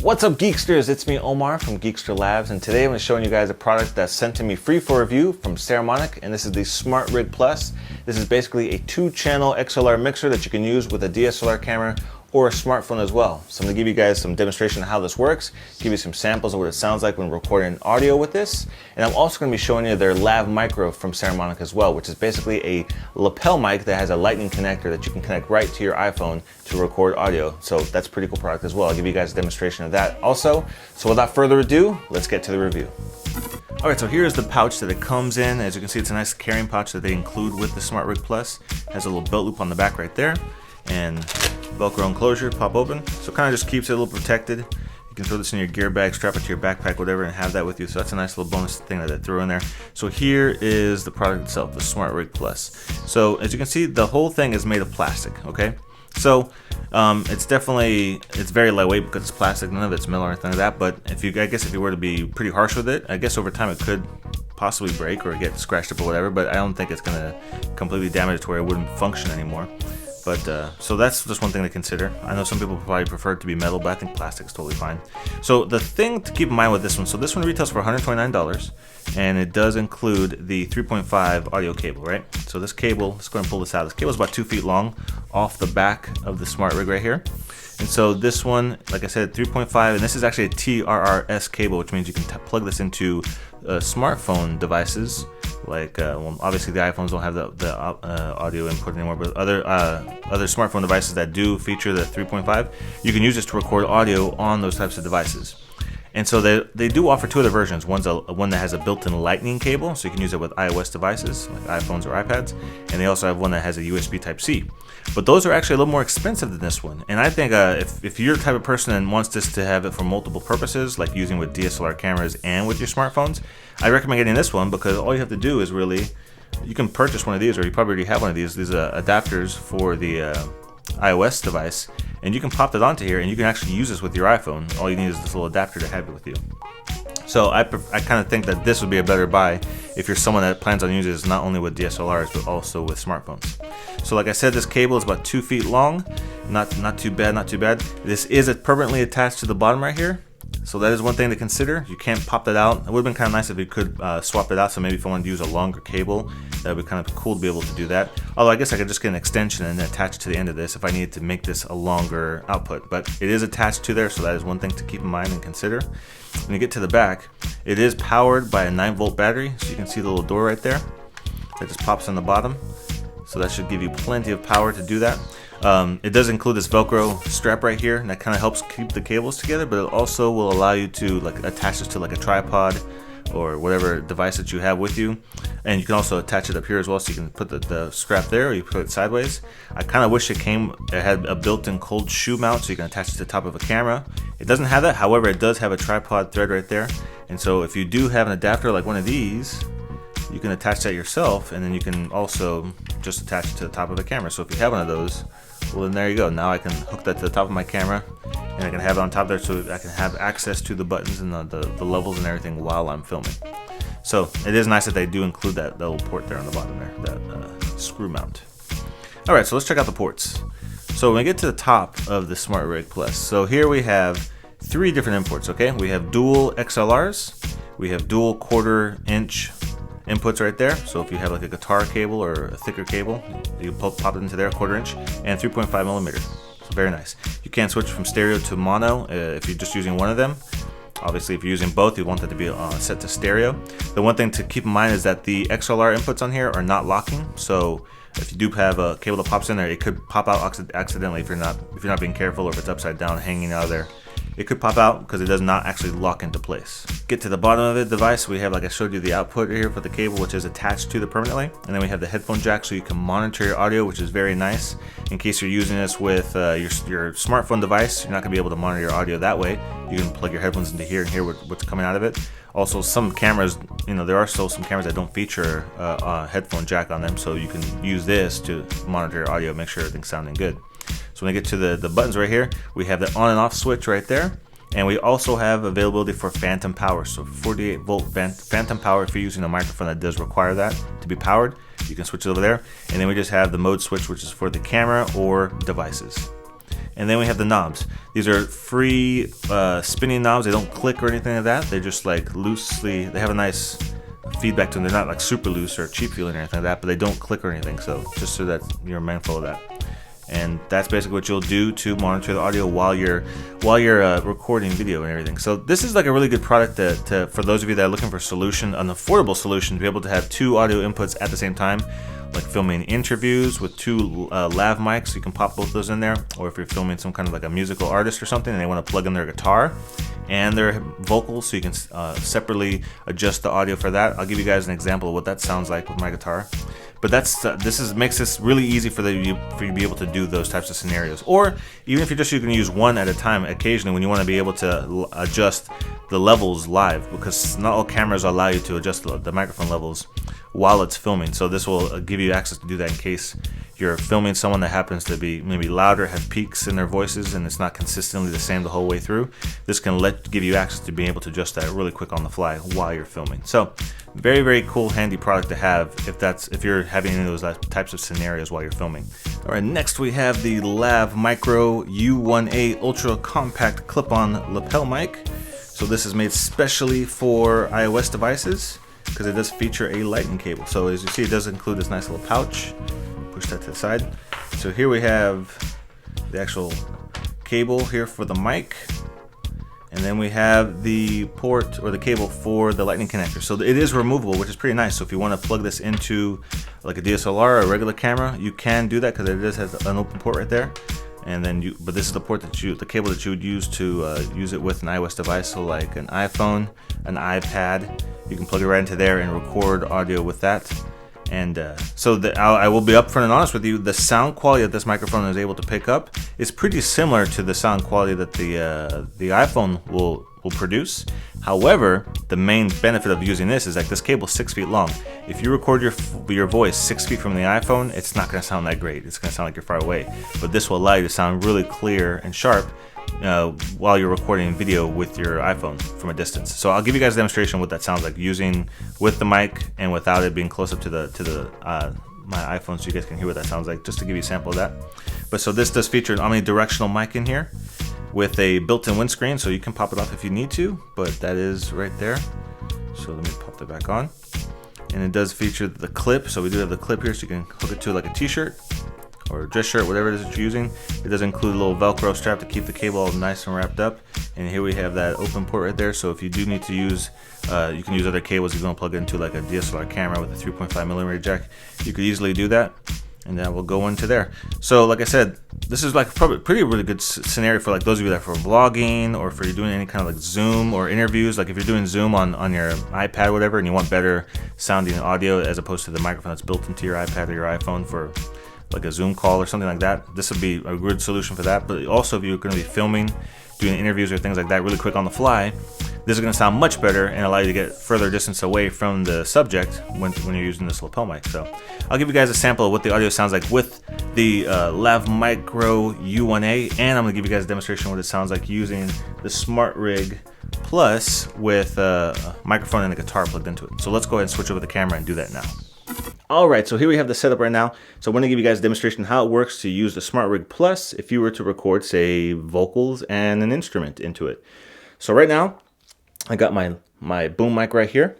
What's up, Geeksters? It's me, Omar from Geekster Labs, and today I'm going to be showing you guys a product that's sent to me free for review from Saramonic, and this is the SmartRig Plus. This is basically a 2-channel XLR mixer that you can use with a DSLR camera or a smartphone as well. So I'm going to give you guys some demonstration of how this works, give you some samples of what it sounds like when recording audio with this, and I'm also going to be showing you their LavMicro from Saramonic as well, which is basically a lapel mic that has a lightning connector that you can connect right to your iPhone to record audio. So that's a pretty cool product as well. I'll give you guys a demonstration of that also. So without further ado, let's get to the review. Alright, so here's the pouch that it comes in. As you can see, it's a nice carrying pouch that they include with the SmartRig Plus. It has a little belt loop on the back right there, and Velcro enclosure, pop open. So it kind of just keeps it a little protected. You can throw this in your gear bag, strap it to your backpack, whatever, and have that with you. So that's a nice little bonus thing that they threw in there. So here is the product itself, the SmartRig Plus. So as you can see, the whole thing is made of plastic, okay? So it's very lightweight because it's plastic, none of it's metal or anything like that. But I guess if you were to be pretty harsh with it, I guess over time it could possibly break or get scratched up or whatever, but I don't think it's gonna completely damage it to where it wouldn't function anymore. But so that's just one thing to consider. I know some people probably prefer it to be metal, but I think plastic's totally fine. So the thing to keep in mind with this one, so this one retails for $129, and it does include the 3.5 audio cable, right? So this cable, let's go ahead and pull this out. This cable is about 2 feet long off the back of the SmartRig right here. And so this one, like I said, 3.5, and this is actually a TRRS cable, which means you can plug this into smartphone devices. Like, well, obviously the iPhones don't have the audio input anymore, but other smartphone devices that do feature the 3.5, you can use this to record audio on those types of devices. And so they do offer 2 other versions. One that has a built-in lightning cable, so you can use it with iOS devices, like iPhones or iPads. And they also have one that has a USB Type-C. But those are actually a little more expensive than this one. And I think if you're the type of person that wants this to have it for multiple purposes, like using with DSLR cameras and with your smartphones, I recommend getting this one because all you have to do is you can purchase one of these, or you probably already have one of these adapters for the iOS device, and you can pop that onto here and you can actually use this with your iPhone. All you need is this little adapter to have it with you. So I kind of think that this would be a better buy if you're someone that plans on using this not only with DSLRs but also with smartphones. So like I said, this cable is about 2 feet long. Not too bad, not too bad. This is permanently attached to the bottom right here. So that is one thing to consider. You can't pop that out. It would have been kind of nice if you could swap it out. So maybe if I wanted to use a longer cable, that would be kind of cool to be able to do that. Although I guess I could just get an extension and attach it to the end of this if I needed to make this a longer output. But it is attached to there, so that is one thing to keep in mind and consider. When you get to the back, it is powered by a 9-volt battery. So you can see the little door right there that just pops on the bottom. So that should give you plenty of power to do that. It does include this Velcro strap right here, and that kind of helps keep the cables together, but it also will allow you to attach this to like a tripod or whatever device that you have with you. And you can also attach it up here as well, so you can put the strap there, or you put it sideways. I kind of wish it had a built-in cold shoe mount, so you can attach it to the top of a camera. It doesn't have that, however, it does have a tripod thread right there. And so if you do have an adapter like one of these, you can attach that yourself, and then you can also just attach it to the top of the camera. So if you have one of those, well then there you go. Now I can hook that to the top of my camera, and I can have it on top there so I can have access to the buttons and the levels and everything while I'm filming. So it is nice that they do include that little port there on the bottom there, that screw mount. Alright, so let's check out the ports. So when we get to the top of the SmartRig Plus, so here we have 3 different imports, okay? We have dual XLRs, we have dual 1/4 inch inputs right there. So if you have like a guitar cable or a thicker cable, you pop it into there, 1/4 inch, and 3.5 millimeter. So very nice. You can switch from stereo to mono if you're just using one of them. Obviously, if you're using both, you want that to be set to stereo. The one thing to keep in mind is that the XLR inputs on here are not locking. So if you do have a cable that pops in there, it could pop out accidentally if you're not being careful, or if it's upside down hanging out of there. It could pop out because it does not actually lock into place. Get to the bottom of the device, we have, like I showed you, the output here for the cable, which is attached to the permanently, and then we have the headphone jack so you can monitor your audio, which is very nice. In case you're using this with your smartphone device, you're not going to be able to monitor your audio that way. You can plug your headphones into here and hear what's coming out of it. Also, some cameras, there are still some cameras that don't feature a headphone jack on them, so you can use this to monitor your audio, make sure everything's sounding good. So when we get to the buttons right here, we have the on and off switch right there. And we also have availability for phantom power. So 48 volt phantom power, if you're using a microphone that does require that to be powered, you can switch it over there. And then we just have the mode switch, which is for the camera or devices. And then we have the knobs. These are free spinning knobs. They don't click or anything like that. They're just like loosely, they have a nice feedback to them. They're not like super loose or cheap feeling or anything like that, but they don't click or anything. So just so that you're mindful of that. And that's basically what you'll do to monitor the audio while you're recording video and everything. So this is like a really good product for those of you that are looking for a solution, an affordable solution, to be able to have two audio inputs at the same time, like filming interviews with two lav mics. You can pop both those in there, or if you're filming some kind of like a musical artist or something and they want to plug in their guitar and their vocals, so you can separately adjust the audio for that. I'll give you guys an example of what that sounds like with my guitar. But makes this really easy for you to be able to do those types of scenarios. Or even if you're just going to use one at a time, occasionally when you want to be able to adjust the levels live, because not all cameras allow you to adjust the microphone levels while it's filming. So this will give you access to do that in case you're filming someone that happens to be maybe louder, have peaks in their voices, and it's not consistently the same the whole way through. This can give you access to being able to adjust that really quick on the fly while you're filming. So very, very cool, handy product to have if you're having any of those types of scenarios while you're filming. All right, next we have the LavMicro U1A Ultra Compact Clip-On Lapel Mic. So this is made specially for iOS devices because it does feature a lightning cable. So as you see, it does include this nice little pouch. Push that to the side. So here we have the actual cable here for the mic, and then we have the port or the cable for the lightning connector. So it is removable, which is pretty nice. So if you want to plug this into like a DSLR or a regular camera, you can do that because it does have an open port right there. And then but this is the port the cable that you would use to use it with an iOS device, so like an iPhone, an iPad. You can plug it right into there and record audio with that. And I will be upfront and honest with you, the sound quality that this microphone is able to pick up is pretty similar to the sound quality that the iPhone will produce. However, the main benefit of using this is like this cable is 6 feet long. If you record your voice 6 feet from the iPhone, it's not going to sound that great. It's going to sound like you're far away. But this will allow you to sound really clear and sharp while you're recording video with your iPhone from a distance. So I'll give you guys a demonstration of what that sounds like using with the mic and without it being close up to my iPhone, so you guys can hear what that sounds like, just to give you a sample of that. But so this does feature an omnidirectional mic in here with a built-in windscreen, so you can pop it off if you need to, but that is right there. So let me pop that back on. And it does feature the clip, so we do have the clip here, so you can hook it to like a t-shirt or dress shirt, whatever it is that you're using. It does include a little Velcro strap to keep the cable all nice and wrapped up. And here we have that open port right there. So if you do need to use, you can use other cables. If you want to plug it into like a DSLR camera with a 3.5mm jack, you could easily do that. And then we'll go into there. So like I said, this is like probably pretty really good scenario for like those of you that are for vlogging, or for you're doing any kind of like Zoom or interviews. Like if you're doing Zoom on your iPad or whatever, and you want better sounding audio as opposed to the microphone that's built into your iPad or your iPhone for like a Zoom call or something like that, this would be a good solution for that. But also if you're going to be filming, doing interviews or things like that really quick on the fly, this is going to sound much better and allow you to get further distance away from the subject when you're using this lapel mic. So I'll give you guys a sample of what the audio sounds like with the LavMicro U1A, and I'm going to give you guys a demonstration of what it sounds like using the SmartRig Plus with a microphone and a guitar plugged into it. So let's go ahead and switch over the camera and do that now. Alright, so here we have the setup right now. So I'm going to give you guys a demonstration how it works to use the SmartRig Plus if you were to record, say, vocals and an instrument into it. So right now, I got my boom mic right here.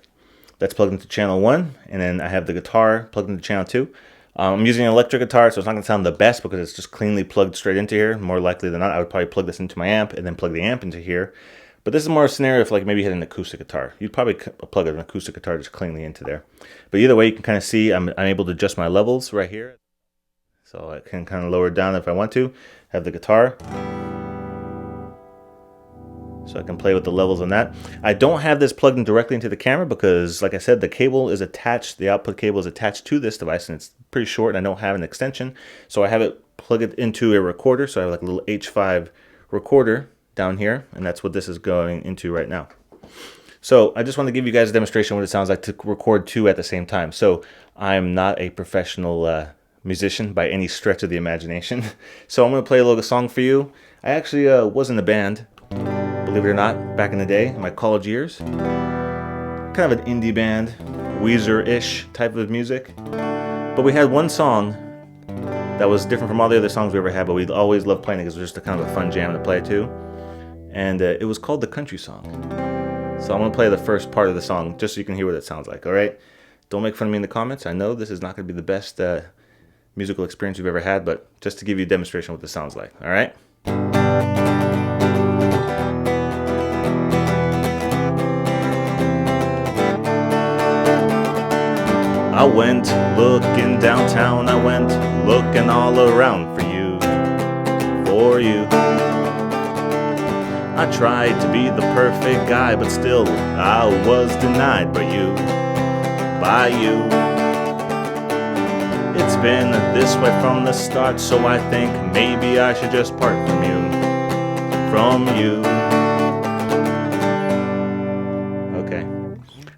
That's plugged into channel 1, and then I have the guitar plugged into channel 2. I'm using an electric guitar, so it's not going to sound the best because it's just cleanly plugged straight into here. More likely than not, I would probably plug this into my amp and then plug the amp into here. But this is more a scenario if like maybe you had an acoustic guitar. You'd probably plug an acoustic guitar just cleanly into there. But either way, you can kind of see I'm able to adjust my levels right here. So I can kind of lower it down if I want to. Have the guitar. So I can play with the levels on that. I don't have this plugged in directly into the camera because, like I said, the cable is attached, the output cable is attached to this device, and it's pretty short, and I don't have an extension. So I have it plugged into a recorder. So I have like a little H5 recorder down here, and that's what this is going into right now. So I just want to give you guys a demonstration of what it sounds like to record two at the same time. So I'm not a professional musician by any stretch of the imagination. So I'm going to play a little song for you. I actually was in a band, believe it or not, back in the day, in my college years. Kind of an indie band, Weezer-ish type of music. But we had one song that was different from all the other songs we ever had, but we always loved playing it because it was just a kind of a fun jam to play too. And it was called the Country Song. So I'm gonna play the first part of the song just so you can hear what it sounds like, all right? Don't make fun of me in the comments. I know this is not gonna be the best musical experience you've ever had, but just to give you a demonstration of what this sounds like, all right? I went looking downtown, I went looking all around for you, for you. I tried to be the perfect guy, but still I was denied by you. It's been this way from the start, so I think maybe I should just part from you. Okay,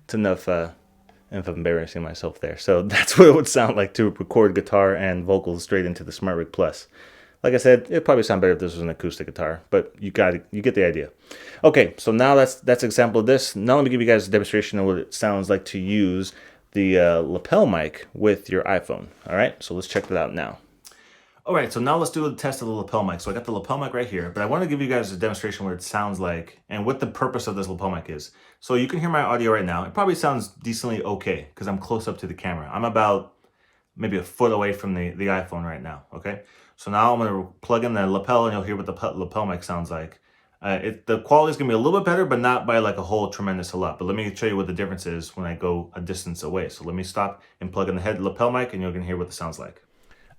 it's enough embarrassing myself there. So that's what it would sound like to record guitar and vocals straight into the SmartRig Plus. Like I said, it'd probably sound better if this was an acoustic guitar, but you get the idea. Okay, so now that's an example of this. Now let me give you guys a demonstration of what it sounds like to use the lapel mic with your iPhone. All right, so let's check that out now. All right, so now let's do a test of the lapel mic. So I got the lapel mic right here, but I want to give you guys a demonstration what it sounds like and what the purpose of this lapel mic is. So you can hear my audio right now. It probably sounds decently okay because I'm close up to the camera. I'm about maybe a foot away from the iPhone right now, okay? So now I'm going to plug in the lapel and you'll hear what the lapel mic sounds like. The quality is going to be a little bit better, but not by like a whole tremendous lot. But let me show you what the difference is when I go a distance away. So let me stop and plug in the lapel mic and you're going to hear what it sounds like.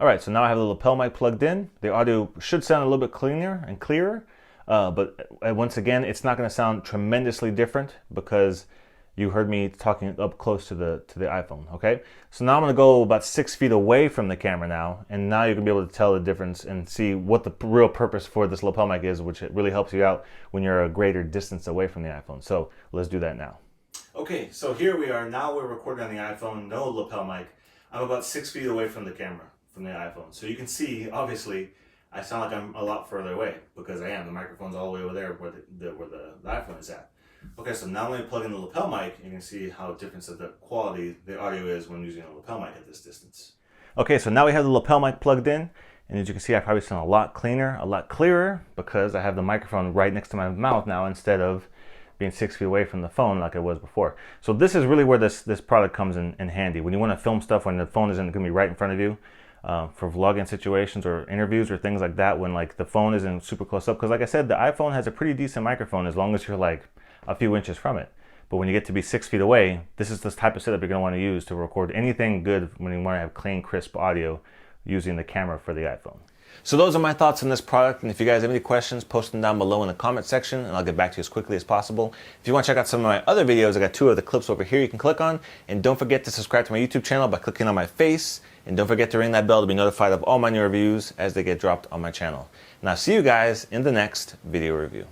All right, so now I have the lapel mic plugged in. The audio should sound a little bit cleaner and clearer, but once again, it's not going to sound tremendously different because you heard me talking up close to the iPhone, okay? So now I'm going to go about 6 feet away from the camera now, and now you're going to be able to tell the difference and see what the real purpose for this lapel mic is, which it really helps you out when you're a greater distance away from the iPhone. So let's do that now. Okay, so here we are. Now we're recording on the iPhone, no lapel mic. I'm about 6 feet away from the camera, from the iPhone. So you can see, obviously, I sound like I'm a lot further away because I am. The microphone's all the way over there where the iPhone is at. Okay, so now let me plug in the lapel mic, you can see how different the quality, the audio is when using a lapel mic at this distance. Okay, so now we have the lapel mic plugged in, and as you can see, I probably sound a lot cleaner, a lot clearer, because I have the microphone right next to my mouth now instead of being 6 feet away from the phone like I was before. So this is really where this product comes in handy. When you want to film stuff when the phone isn't going to be right in front of you, for vlogging situations or interviews or things like that, when like the phone isn't super close up, because like I said, the iPhone has a pretty decent microphone as long as you're like a few inches from it. But when you get to be 6 feet away, this is the type of setup you're going to want to use to record anything good when you want to have clean, crisp audio using the camera for the iPhone. So those are my thoughts on this product, and if you guys have any questions, post them down below in the comment section and I'll get back to you as quickly as possible. If you want to check out some of my other videos, I got 2 of the clips over here you can click on, and don't forget to subscribe to my YouTube channel by clicking on my face, and don't forget to ring that bell to be notified of all my new reviews as they get dropped on my channel. And I'll see you guys in the next video review.